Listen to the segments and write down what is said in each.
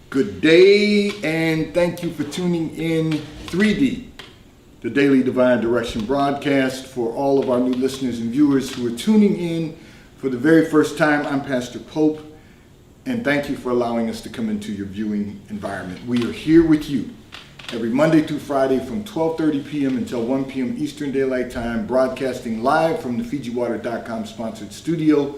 Good day, and thank you for tuning in 3D, the Daily Divine Direction broadcast. For all of our new listeners and viewers who are tuning in for the very first time, I'm Pastor Pope, and thank you for allowing us to come into your viewing environment. We are here with you every Monday through Friday from 12:30 p.m. until 1 p.m. Eastern Daylight Time, broadcasting live from the FijiWater.com sponsored studio,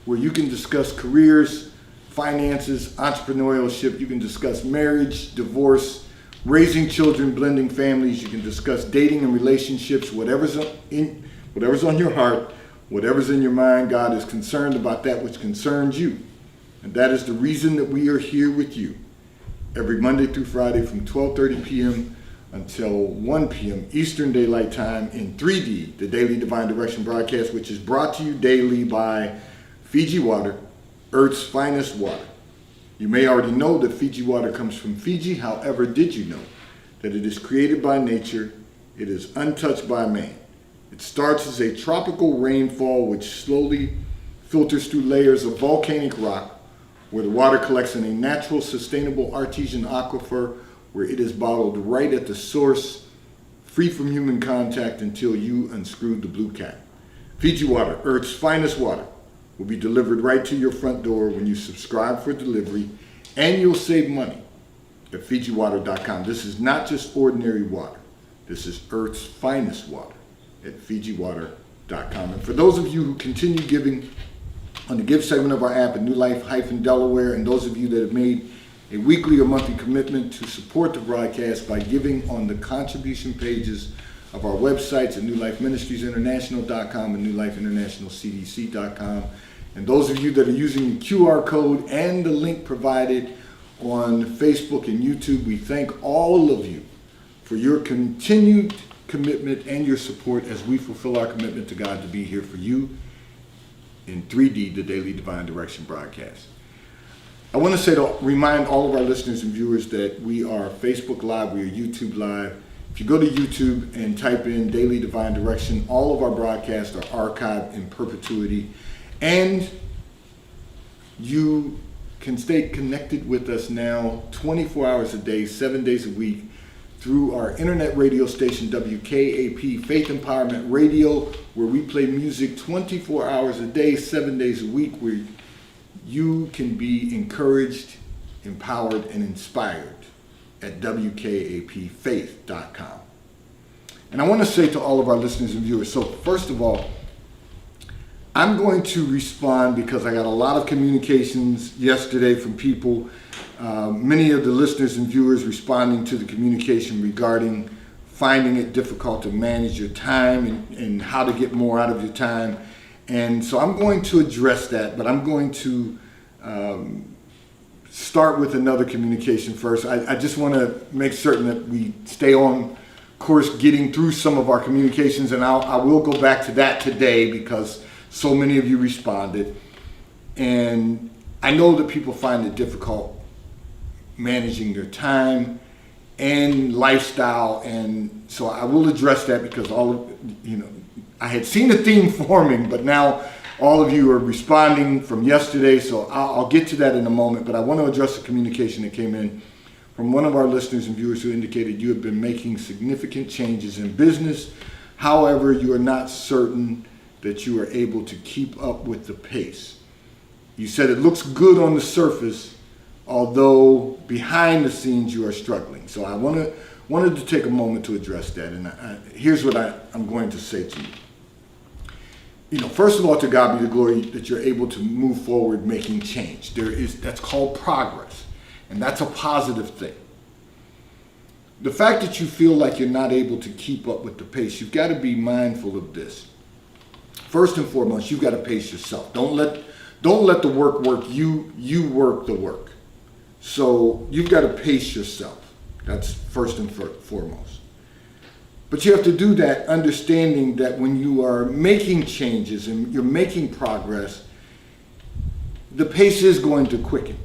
where you can discuss careers, finances, entrepreneurship. You can discuss marriage, divorce, raising children, blending families. You can discuss dating and relationships, whatever's on your heart, whatever's in your mind. God is concerned about that which concerns you. And that is the reason that we are here with you every Monday through Friday from 12:30 p.m. until 1 p.m. Eastern Daylight Time in 3D, the Daily Divine Direction broadcast, which is brought to you daily by Fiji Water, Earth's finest water. You may already know that Fiji water comes from Fiji. However, did you know that it is created by nature? It is untouched by man. It starts as a tropical rainfall which slowly filters through layers of volcanic rock, where the water collects in a natural, sustainable artesian aquifer, where it is bottled right at the source, free from human contact until you unscrew the blue cap. Fiji Water, Earth's finest water, will be delivered right to your front door when you subscribe for delivery, and you'll save money at FijiWater.com. This is not just ordinary water. This is Earth's finest water at FijiWater.com. And for those of you who continue giving on the Give segment of our app at New Life-Delaware, and those of you that have made a weekly or monthly commitment to support the broadcast by giving on the contribution pages of our websites at NewLifeMinistriesInternational.com and NewLifeInternationalCDC.com. And those of you that are using the QR code and the link provided on Facebook and YouTube, we thank all of you for your continued commitment and your support as we fulfill our commitment to God to be here for you in 3D, the Daily Divine Direction broadcast. I want to remind all of our listeners and viewers that we are Facebook Live, we are YouTube Live. If you go to YouTube and type in Daily Divine Direction, all of our broadcasts are archived in perpetuity, and you can stay connected with us now 24 hours a day, 7 days a week, through our internet radio station, WKAP Faith Empowerment Radio, where we play music 24 hours a day, 7 days a week, where you can be encouraged, empowered, and inspired at WKAPfaith.com. And I want to say to all of our listeners and viewers, so first of all, I'm going to respond because I got a lot of communications yesterday from people, many of the listeners and viewers responding to the communication regarding finding it difficult to manage your time and how to get more out of your time. And so I'm going to address that, but I'm going to start with another communication first. I just want to make certain that we stay on course getting through some of our communications, and I will go back to that today because so many of you responded. And I know that people find it difficult managing their time and lifestyle, and so I will address that because I had seen a theme forming, but now all of you are responding from yesterday, so I'll get to that in a moment. But I want to address the communication that came in from one of our listeners and viewers who indicated you have been making significant changes in business. However, you are not certain that you are able to keep up with the pace. You said it looks good on the surface, although behind the scenes you are struggling. So I wanted to take a moment to address that, and here's what I'm going to say to you. First of all, to God be the glory that you're able to move forward making change. That's called progress, and that's a positive thing. The fact that you feel like you're not able to keep up with the pace, you've got to be mindful of this. First and foremost, you've got to pace yourself. Don't let the work work you. You work the work. So you've got to pace yourself. That's first and foremost. But you have to do that understanding that when you are making changes and you're making progress, the pace is going to quicken.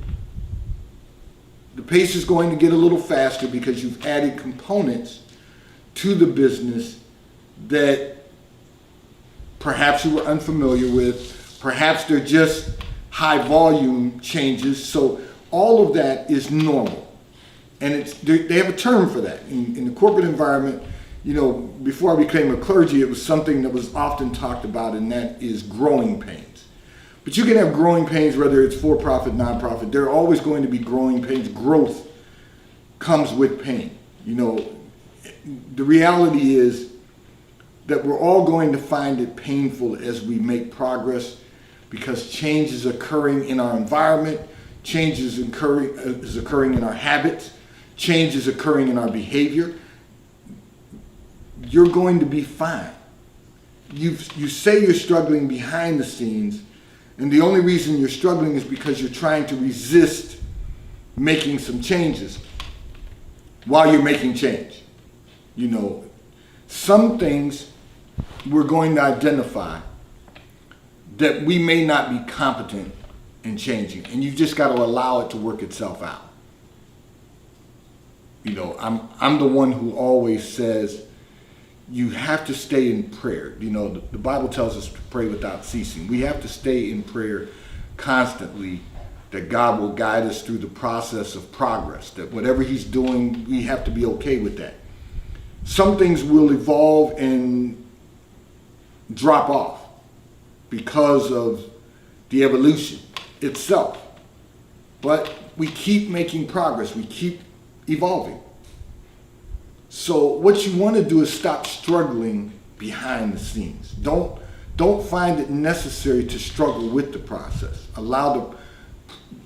The pace is going to get a little faster because you've added components to the business that perhaps you were unfamiliar with. Perhaps they're just high volume changes. So all of that is normal. And they have a term for that. In the corporate environment, before I became a clergy, it was something that was often talked about, and that is growing pains. But you can have growing pains whether it's for-profit, non-profit. There are always going to be growing pains. Growth comes with pain. The reality is that we're all going to find it painful as we make progress, because change is occurring in our environment, change is occurring in our habits, change is occurring in our behavior. You're going to be fine. You say you're struggling behind the scenes, and the only reason you're struggling is because you're trying to resist making some changes while you're making change. Some things we're going to identify that we may not be competent in changing, and you've just got to allow it to work itself out. I'm the one who always says you have to stay in prayer. The Bible tells us to pray without ceasing. We have to stay in prayer constantly, that God will guide us through the process of progress, that whatever he's doing, we have to be okay with that. Some things will evolve and drop off because of the evolution itself. But we keep making progress. We keep evolving. So what you want to do is stop struggling behind the scenes. Don't find it necessary to struggle with the process. Allow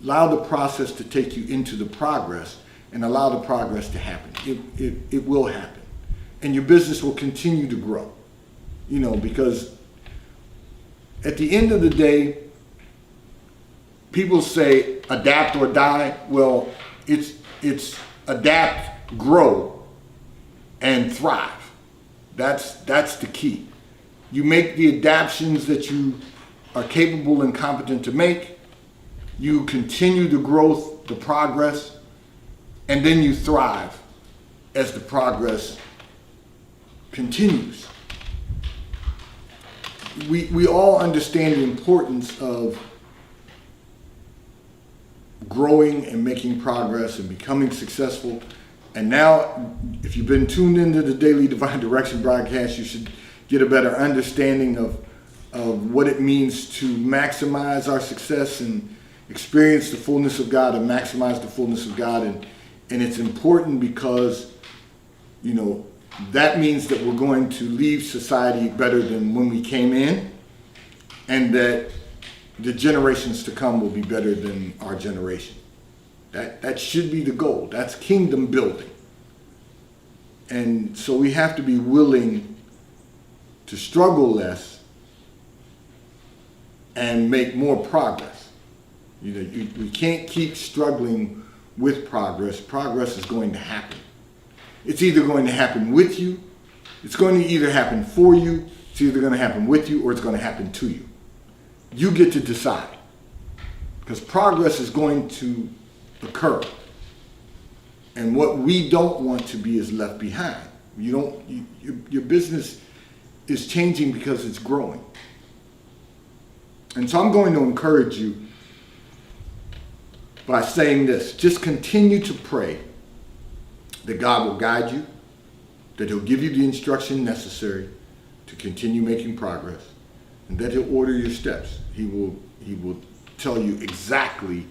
the process to take you into the progress, and allow the progress to happen. It will happen. And your business will continue to grow. Because at the end of the day, people say adapt or die. Well, it's adapt, grow, and thrive. That's the key. You make the adaptations that you are capable and competent to make. You continue the growth, the progress, and then you thrive as the progress continues. We all understand the importance of growing and making progress and becoming successful. And now, if you've been tuned into the Daily Divine Direction broadcast, you should get a better understanding of what it means to maximize our success and experience the fullness of God and maximize the fullness of God. And it's important because, that means that we're going to leave society better than when we came in, and that the generations to come will be better than our generation. That should be the goal. That's kingdom building. And so we have to be willing to struggle less and make more progress. We can't keep struggling with progress. Progress is going to happen. It's either going to happen with you, it's going to either happen for you, it's either going to happen with you, or it's going to happen to you. You get to decide, because progress is going to occur. And what we don't want to be is left behind. Your business is changing because it's growing. And so I'm going to encourage you by saying this: just continue to pray that God will guide you, that he'll give you the instruction necessary to continue making progress, and that he'll order your steps. He will tell you exactly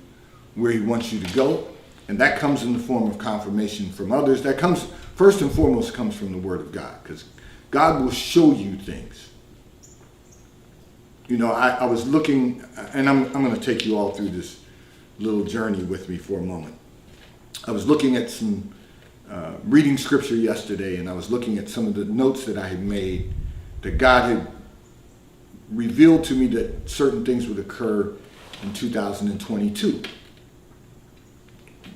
where he wants you to go, and that comes in the form of confirmation from others. That comes, first and foremost, comes from the Word of God, because God will show you things. I was looking, and I'm going to take you all through this little journey with me for a moment. I was looking at some reading scripture yesterday, and I was looking at some of the notes that I had made, that God had revealed to me that certain things would occur in 2022.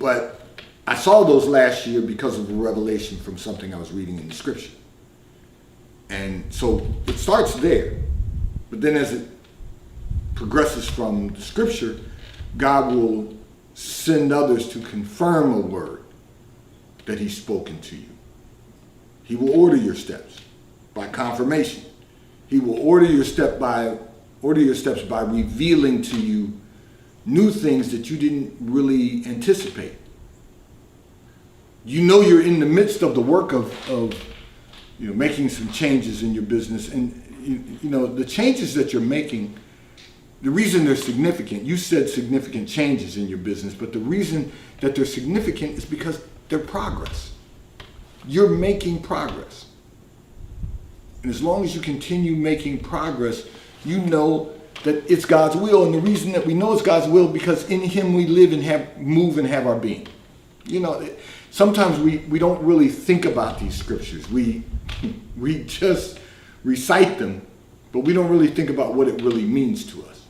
But I saw those last year because of a revelation from something I was reading in the scripture. And so it starts there. But then as it progresses from the scripture, God will send others to confirm a word that he's spoken to you. He will order your steps by confirmation. He will order your steps by revealing to you new things that you didn't really anticipate. You know you're in the midst of the work of making some changes in your business, and the changes that you're making, the reason they're significant, you said significant changes in your business, but the reason that they're significant is because they're progress. You're making progress. And as long as you continue making progress, you know that it's God's will. And the reason that we know it's God's will, because in Him we live and move and have our being. Sometimes we don't really think about these scriptures. We just recite them, but we don't really think about what it really means to us.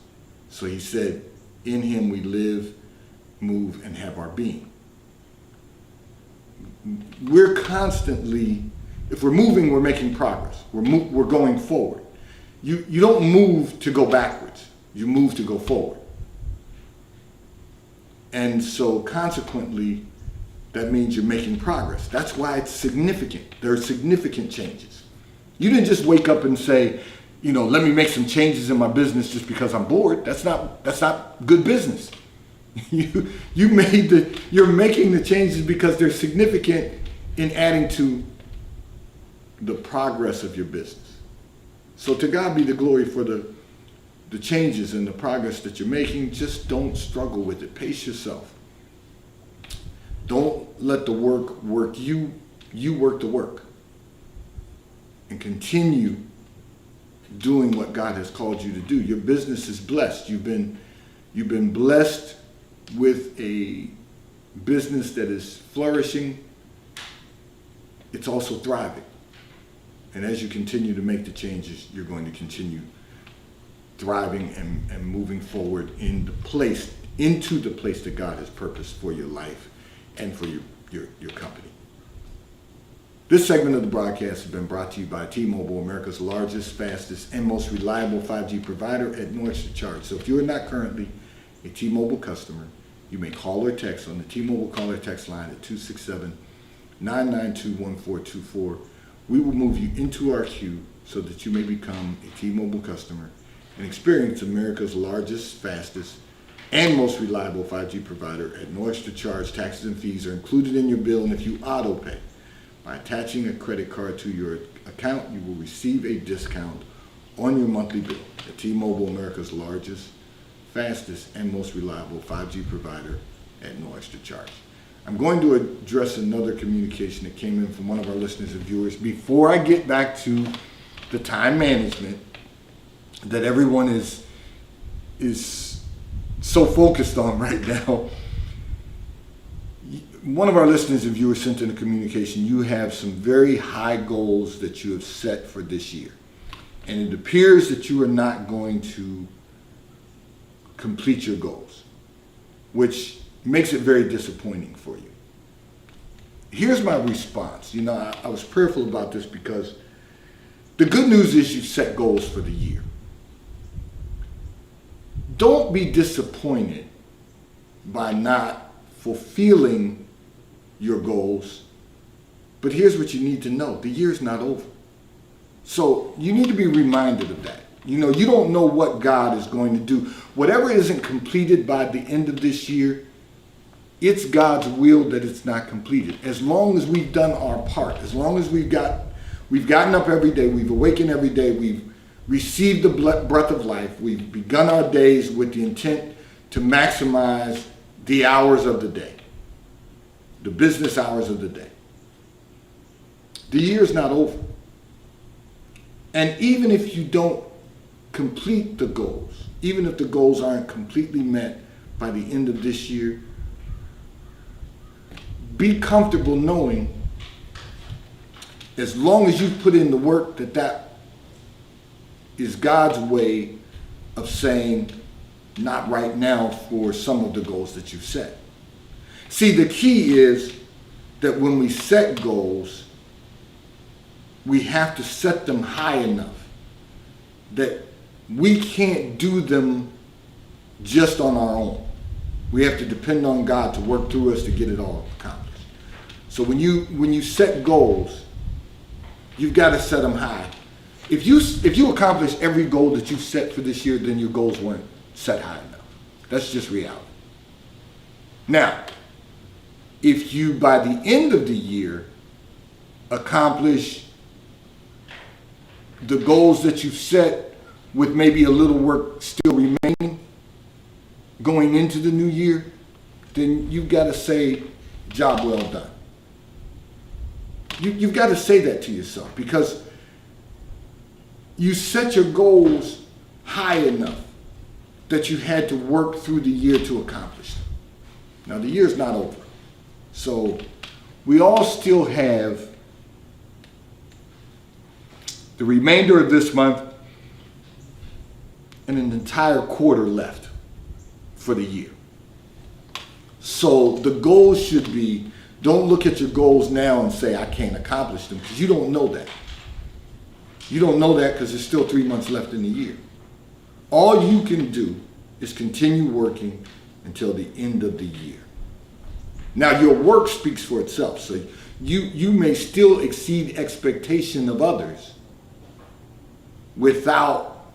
So He said, in Him we live, move, and have our being. We're constantly, if we're moving, we're making progress. We're going forward. You don't move to go backwards. You move to go forward. And so consequently, that means you're making progress. That's why it's significant. There are significant changes. You didn't just wake up and say, let me make some changes in my business just because I'm bored. That's not good business. You're making the changes because they're significant in adding to the progress of your business. So to God be the glory for the changes and the progress that you're making. Just don't struggle with it. Pace yourself. Don't let the work you. You work the work. And continue doing what God has called you to do. Your business is blessed. You've been blessed with a business that is flourishing. It's also thriving. And as you continue to make the changes, you're going to continue thriving and moving forward into the place that God has purposed for your life and for your company. This segment of the broadcast has been brought to you by T-Mobile, America's largest, fastest, and most reliable 5G provider at no extra charge. So if you are not currently a T-Mobile customer, you may call or text on the T-Mobile call or text line at 267-992-1424. We will move you into our queue so that you may become a T-Mobile customer and experience America's largest, fastest, and most reliable 5G provider at no extra charge. Taxes and fees are included in your bill, and if you auto pay by attaching a credit card to your account, you will receive a discount on your monthly bill. At T-Mobile, America's largest, fastest, and most reliable 5G provider at no extra charge. I'm going to address another communication that came in from one of our listeners and viewers before I get back to the time management that everyone is so focused on right now. One of our listeners and viewers sent in a communication. You have some very high goals that you have set for this year. And it appears that you are not going to complete your goals, which makes it very disappointing for you. Here's my response. I was prayerful about this because the good news is you've set goals for the year. Don't be disappointed by not fulfilling your goals. But here's what you need to know. The year's not over. So you need to be reminded of that. You don't know what God is going to do. Whatever isn't completed by the end of this year, it's God's will that it's not completed. As long as we've done our part, as long as we've gotten up every day, we've awakened every day, we've received the breath of life, we've begun our days with the intent to maximize the hours of the day, the business hours of the day. The year's not over. And even if you don't complete the goals, even if the goals aren't completely met by the end of this year, be comfortable knowing, as long as you put in the work, that is God's way of saying, not right now for some of the goals that you've set. See, the key is that when we set goals, we have to set them high enough that we can't do them just on our own. We have to depend on God to work through us to get it all accomplished. So when you set goals, you've got to set them high. If you accomplish every goal that you set for this year, then your goals weren't set high enough. That's just reality. Now, if you, by the end of the year, accomplish the goals that you've set with maybe a little work still remaining going into the new year, then you've got to say, job well done. You've got to say that to yourself, because you set your goals high enough that you had to work through the year to accomplish them. Now, the year's not over. So we all still have the remainder of this month and an entire quarter left for the year. So the goals should be, don't look at your goals now and say, I can't accomplish them, because you don't know that. You don't know that because there's still 3 months left in the year. All you can do is continue working until the end of the year. Now, your work speaks for itself, so you may still exceed expectation of others without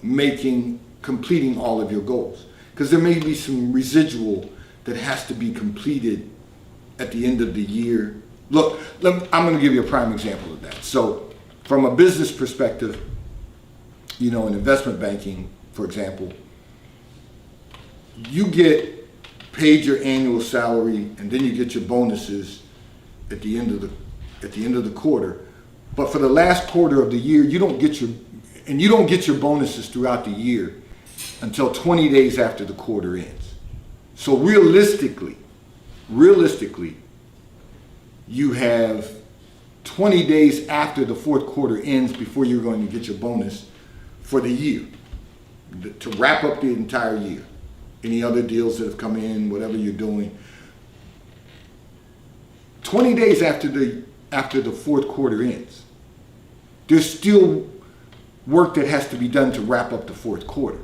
completing all of your goals, because there may be some residual that has to be completed at the end of the year. Look, I'm going to give you a prime example of that. So from a business perspective, in investment banking, for example, you get paid your annual salary, and then you get your bonuses at the end of the quarter. But for the last quarter of the year, you don't get your bonuses throughout the year until 20 days after the quarter ends. So realistically, you have 20 days after the fourth quarter ends before you're going to get your bonus for the year, to wrap up the entire year. Any other deals that have come in, whatever you're doing. 20 days after the fourth quarter ends, there's still work that has to be done to wrap up the fourth quarter.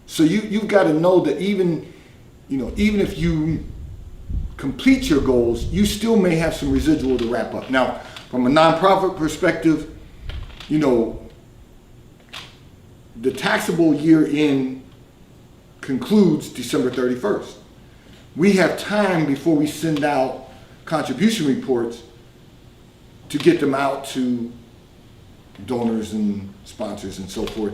So you've got to know that even if you complete your goals, you still may have some residual to wrap up. Now, from a nonprofit perspective, the taxable year end concludes December 31st. We have time before we send out contribution reports to get them out to donors and sponsors and so forth,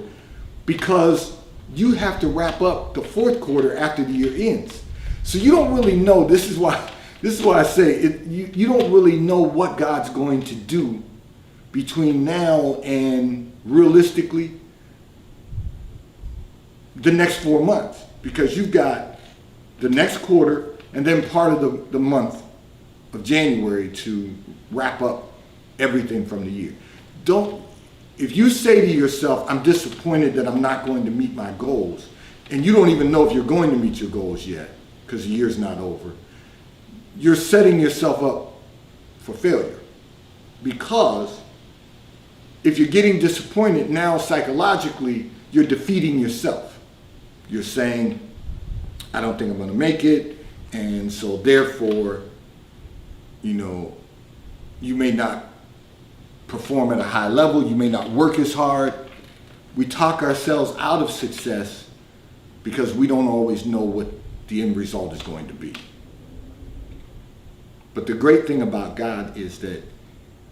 because you have to wrap up the fourth quarter after the year ends. So you don't really know. This is why I say you don't really know what God's going to do between now and realistically the next 4 months, because you've got the next quarter and then part of the month of January to wrap up everything from the year. If you say to yourself, I'm disappointed that I'm not going to meet my goals, and you don't even know if you're going to meet your goals yet because the year's not over, you're setting yourself up for failure. Because if you're getting disappointed now, psychologically, you're defeating yourself. You're saying, I don't think I'm going to make it, and so therefore, you may not perform at a high level, you may not work as hard. We talk ourselves out of success because we don't always know what the end result is going to be. But the great thing about God is that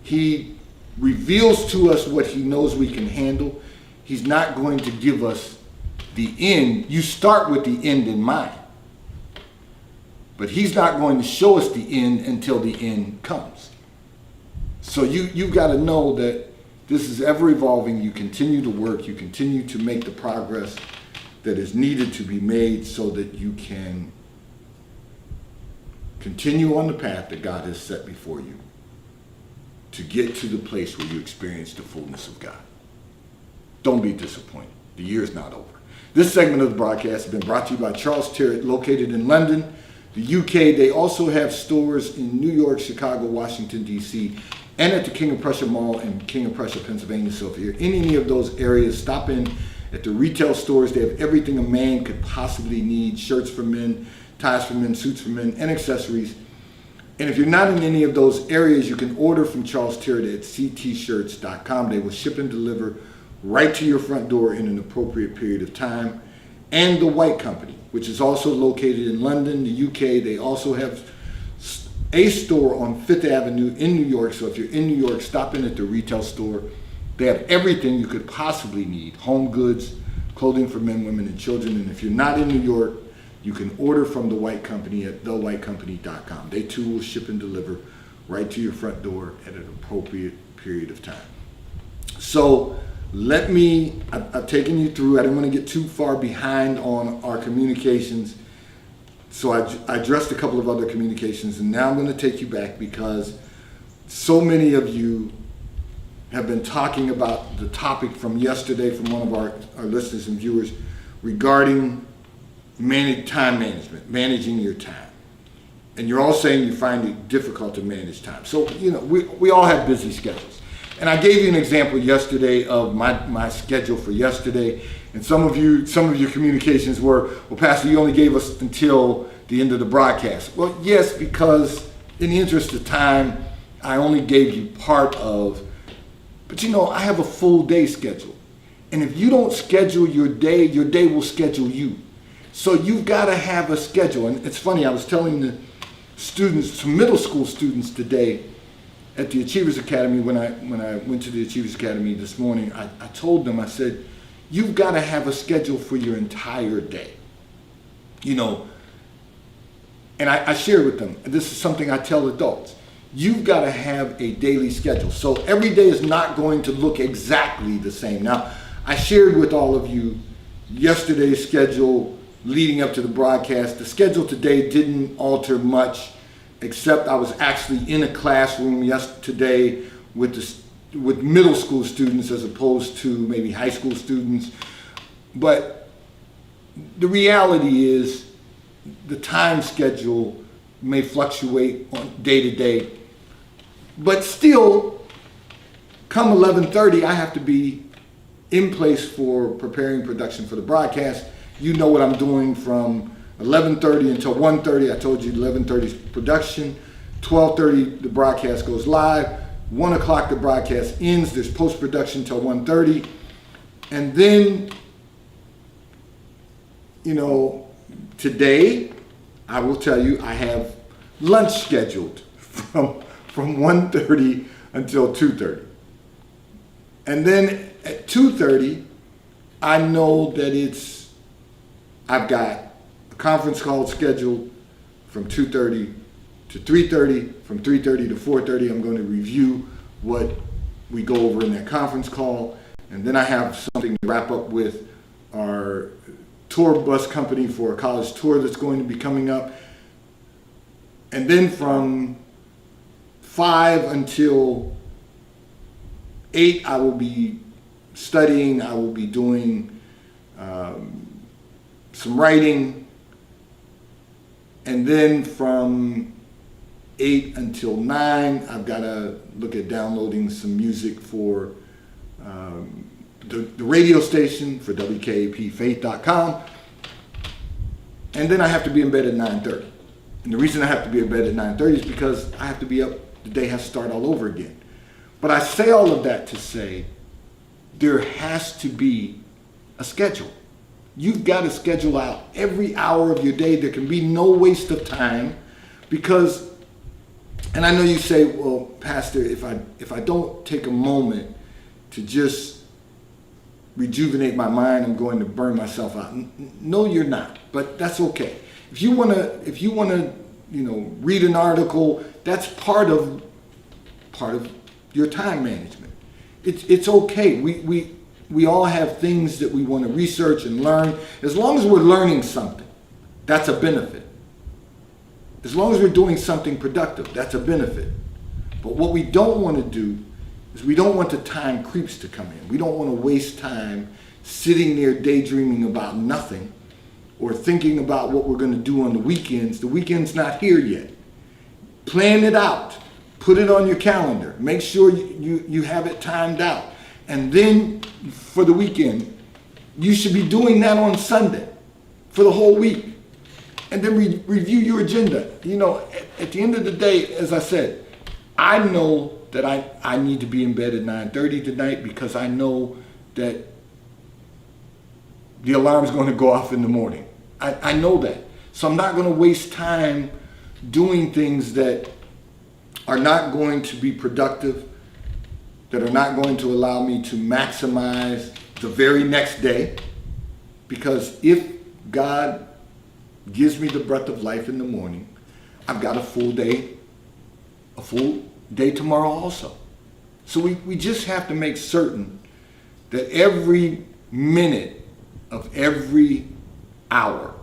He reveals to us what He knows we can handle. He's not going to give us the end. You start with the end in mind. But He's not going to show us the end until the end comes. So you've got to know that this is ever evolving. You continue to work. You continue to make the progress that is needed to be made so that you can continue on the path that God has set before you to get to the place where you experience the fullness of God. Don't be disappointed. The year is not over. This segment of the broadcast has been brought to you by Charles Tyrwhitt, located in London, the UK. They also have stores in New York, Chicago, Washington, D.C., and at the King of Prussia Mall in King of Prussia, Pennsylvania. So if you're in any of those areas, stop in at the retail stores. They have everything a man could possibly need: shirts for men, ties for men, suits for men, and accessories. And if you're not in any of those areas, you can order from Charles Tyrwhitt at ctshirts.com. They will ship and deliver right to your front door in an appropriate period of time. and The White Company, which is also located in London, the UK. They also have a store on Fifth Avenue in New York. So if you're in New York, stop in at the retail store. They have everything you could possibly need: home goods, clothing for men, women, and children. And if you're not in New York, you can order from The White Company at thewhitecompany.com. They too will ship and deliver right to your front door at an appropriate period of time. So I've taken you through. I didn't want to get too far behind on our communications. So I addressed a couple of other communications, and now I'm going to take you back because so many of you have been talking about the topic from yesterday from one of our listeners and viewers regarding time management, managing your time. And you're all saying you find it difficult to manage time. So, we all have busy schedules. And I gave you an example yesterday of my schedule for yesterday. And some of your communications were, well, Pastor, you only gave us until the end of the broadcast. Well, yes, because in the interest of time, I only gave you part of, but I have a full day schedule. And if you don't schedule your day will schedule you. So you've got to have a schedule. And it's funny, I was telling the students, some middle school students today at the Achievers Academy, when I went to the Achievers Academy this morning, I told them, I said, you've got to have a schedule for your entire day. And I shared with them, and this is something I tell adults, you've got to have a daily schedule. So every day is not going to look exactly the same. Now, I shared with all of you yesterday's schedule leading up to the broadcast. The schedule today didn't alter much, except I was actually in a classroom yesterday with middle school students as opposed to maybe high school students. But the reality is the time schedule may fluctuate on day to day, but still, come 11:30, I have to be in place for preparing production for the broadcast. You know what I'm doing from 11:30 until 1:30. I told you 11:30 is production, 12:30 the broadcast goes live, 1 o'clock the broadcast ends, there's post-production till 1:30, and then, today, I will tell you, I have lunch scheduled from 1:30 until 2:30. And then at 2:30, I know that I've got a conference call scheduled from 2:30 to 3:30. From 3:30 to 4:30, I'm going to review what we go over in that conference call. And then I have something to wrap up with our tour bus company for a college tour that's going to be coming up. And then from 5 until 8, I will be studying. I will be doing some writing. And then from 8 until 9, I've got to look at downloading some music for the radio station for WKAPfaith.com. And then I have to be in bed at 9:30. And the reason I have to be in bed at 9:30 is because I have to be up, the day has to start all over again. But I say all of that to say there has to be a schedule. You've got to schedule out every hour of your day. There can be no waste of time because, and I know you say, well, Pastor, if I don't take a moment to just rejuvenate my mind, I'm going to burn myself out. No, you're not, but that's okay. If you want to, read an article, that's part of your time management. It's okay. We all have things that we want to research and learn. As long as we're learning something, that's a benefit. As long as we're doing something productive, that's a benefit. But what we don't want to do is we don't want the time creeps to come in. We don't want to waste time sitting there daydreaming about nothing or thinking about what we're going to do on the weekends. The weekend's not here yet. Plan it out. Put it on your calendar. Make sure you have it timed out. And then for the weekend, you should be doing that on Sunday for the whole week. And then review your agenda. At the end of the day, as I said, I know that I need to be in bed at 9:30 tonight because I know that the alarm's going to go off in the morning. I know that. So I'm not going to waste time doing things that are not going to be productive, that are not going to allow me to maximize the very next day. Because if God gives me the breath of life in the morning, I've got a full day tomorrow also. So we just have to make certain that every minute of every hour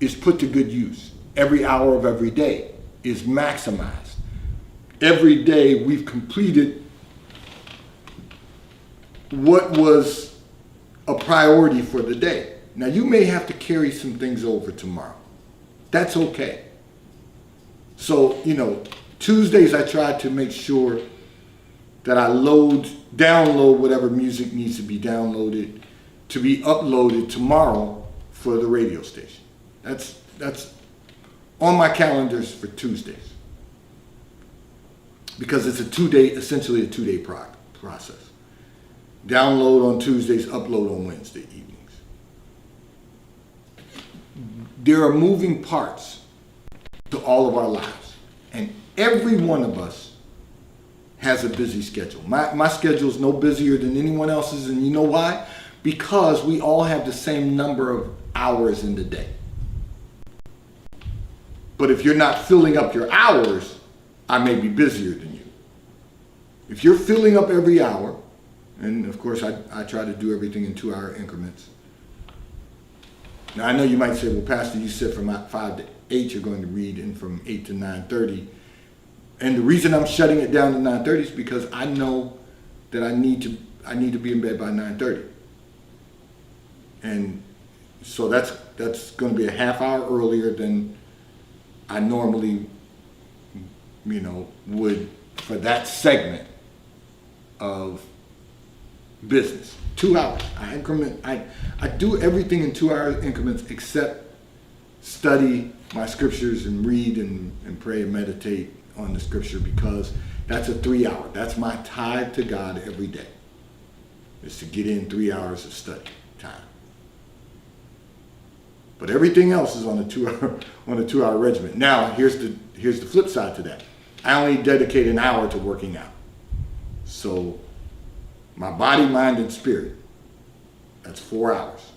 is put to good use. Every hour of every day is maximized. Every day we've completed what was a priority for the day. Now you may have to carry some things over tomorrow. That's okay. So, Tuesdays I try to make sure that I download whatever music needs to be downloaded to be uploaded tomorrow for the radio station. That's on my calendars for Tuesdays. Because it's essentially a two-day process. Download on Tuesdays, upload on Wednesday evenings. There are moving parts to all of our lives. And every one of us has a busy schedule. My schedule is no busier than anyone else's, and you know why? Because we all have the same number of hours in the day. But if you're not filling up your hours, I may be busier than you. If you're filling up every hour, and of course I try to do everything in 2-hour increments. Now I know you might say, well, Pastor, you said from 5 to 8 you're going to read, and from 8 to 9:30. And the reason I'm shutting it down to 9:30 is because I know that I need to be in bed by 9:30. And so that's going to be a half hour earlier than I normally, would for that segment of business. 2 hours. I do everything in 2-hour increments except study my scriptures and read and pray and meditate on the scripture, because that's a 3-hour. That's my tithe to God every day. Is to get in 3 hours of study time. But everything else is on a 2-hour regimen. Now here's the flip side to that. I only dedicate an hour to working out. So my body, mind, and spirit, that's 4 hours.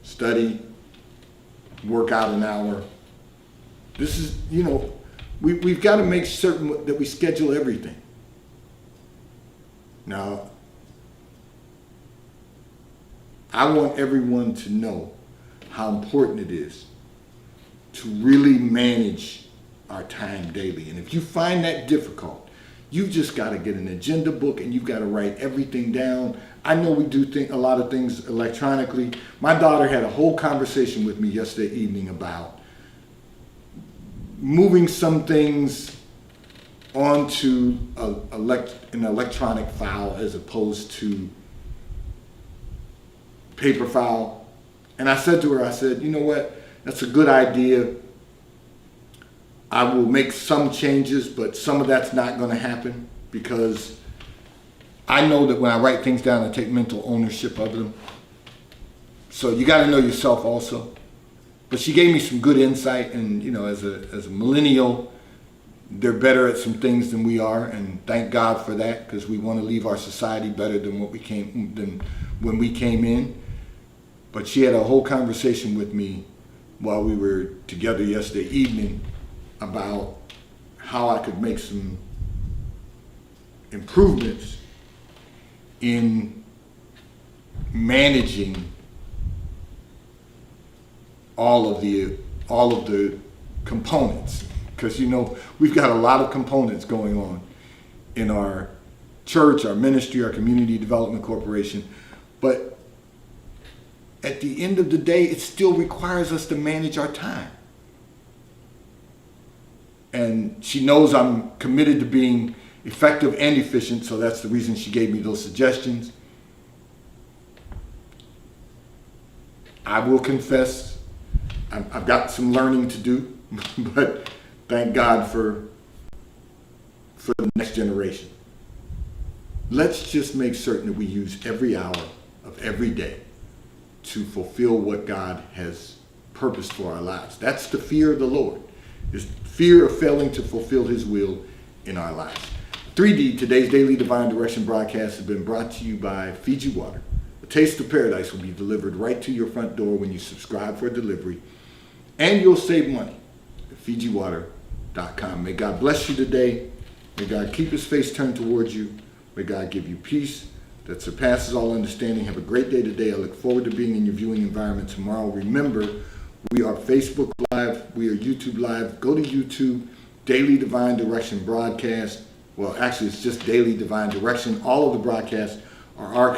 Study, work out an hour. This is, we've got to make certain that we schedule everything. Now, I want everyone to know how important it is to really manage our time daily. And if you find that difficult, you've just got to get an agenda book and you've got to write everything down. I know we do a lot of things electronically. My daughter had a whole conversation with me yesterday evening about moving some things onto an electronic file as opposed to paper file. And I said to her, you know what, that's a good idea. I will make some changes, but some of that's not going to happen, because I know that when I write things down, I take mental ownership of them. So you got to know yourself also. But she gave me some good insight, and as a millennial, they're better at some things than we are, and thank God for that, because we want to leave our society better than when we came in. But she had a whole conversation with me while we were together yesterday evening about how I could make some improvements in managing all of the components, because we've got a lot of components going on in our church, our ministry, our community development corporation, but at the end of the day, it still requires us to manage our time. And she knows I'm committed to being effective and efficient, so that's the reason she gave me those suggestions. I will confess, I've got some learning to do, but thank God for the next generation. Let's just make certain that we use every hour of every day to fulfill what God has purposed for our lives. That's the fear of the Lord, is fear of failing to fulfill his will in our lives. 3D, today's Daily Divine Direction broadcast has been brought to you by Fiji Water. A taste of paradise will be delivered right to your front door when you subscribe for delivery, and you'll save money at FijiWater.com. May God bless you today. May God keep his face turned towards you. May God give you peace that surpasses all understanding. Have a great day today. I look forward to being in your viewing environment tomorrow. Remember, we are Facebook Live. We are YouTube Live. Go to YouTube, Daily Divine Direction broadcast. Well, actually, it's just Daily Divine Direction. All of the broadcasts are archived